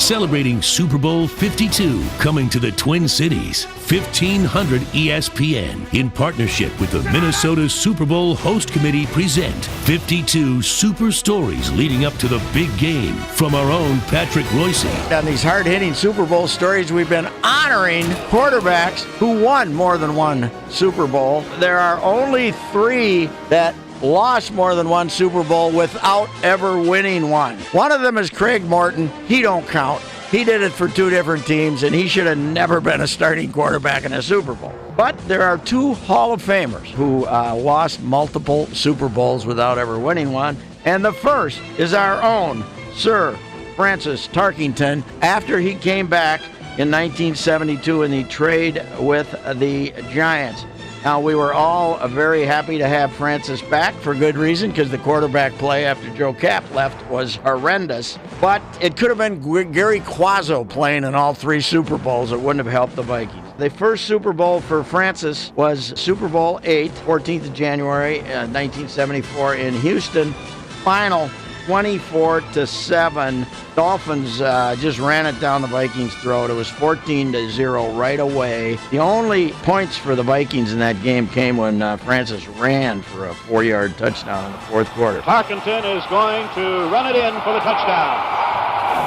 Celebrating Super Bowl 52, coming to the Twin Cities. 1500 ESPN, in partnership with the Minnesota Super Bowl Host Committee, present 52 super stories leading up to the big game from our own Patrick Reusse. On these hard-hitting Super Bowl stories, we've been honoring quarterbacks who won more than one Super Bowl. There are only 3 that lost more than one Super Bowl without ever winning one. One of them is Craig Morton. He don't count. He did it for 2 different teams, and he should have never been a starting quarterback in a Super Bowl. But there are 2 Hall of Famers who lost multiple Super Bowls without ever winning one. And the first is our own Sir Francis Tarkenton, after he came back in 1972 in the trade with the Giants. Now, we were all very happy to have Francis back for good reason, because the quarterback play after Joe Kapp left was horrendous. But it could have been Gary Quazzo playing in all 3 Super Bowls. It wouldn't have helped the Vikings. The first Super Bowl for Francis was Super Bowl 8, 14th of January, 1974 in Houston. Final 24-7. Dolphins just ran it down the Vikings' throat. It was 14-0 right away. The only points for the Vikings in that game came when Francis ran for a 4-yard touchdown in the fourth quarter. Tarkenton is going to run it in for the touchdown.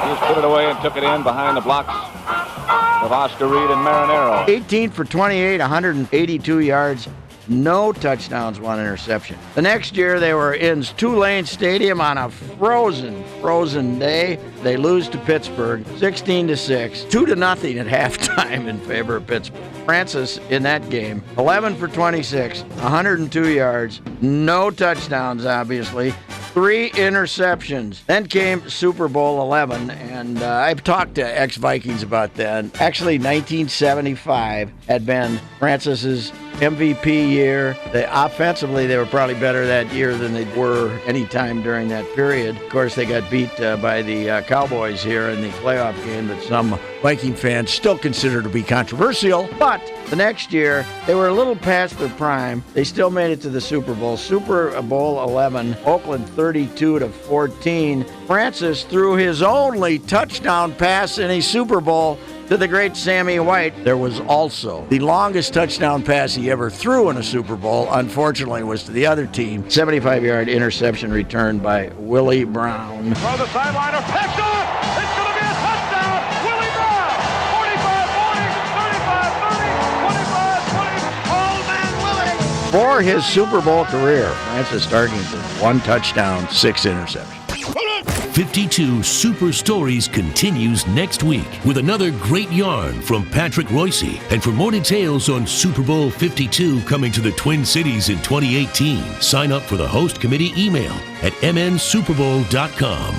He's put it away and took it in behind the blocks of Oscar Reed and Marinero. 18 for 28, 182 yards. No touchdowns, 1 interception. The next year, they were in Tulane Stadium on a frozen day. They lose to Pittsburgh, 16-6, 2-0 at halftime in favor of Pittsburgh. Francis, in that game, 11 for 26, 102 yards, no touchdowns, obviously. 3 interceptions. Then came Super Bowl 11, and I've talked to ex-Vikings about that. Actually, 1975 had been Francis's MVP year. Offensively, they were probably better that year than they were any time during that period. Of course, they got beat by the Cowboys here in the playoff game that some Viking fans still consider to be controversial. But the next year, they were a little past their prime. They still made it to the Super Bowl. Super Bowl 11, Oakland 32-14. Francis threw his only touchdown pass in a Super Bowl to the great Sammy White. There was also the longest touchdown pass he ever threw in a Super Bowl, unfortunately, was to the other team. 75-yard interception returned by Willie Brown. From the sideline, picked off! It's going to be a touchdown! Willie Brown! 45-40, 35-30, 25-20, Old Man Willie! For his Super Bowl career, Francis Tarkenton, 1 touchdown, 6 interceptions. 52 Super Stories continues next week with another great yarn from Patrick Reusse. And for more details on Super Bowl 52 coming to the Twin Cities in 2018, sign up for the Host Committee email at mnsuperbowl.com.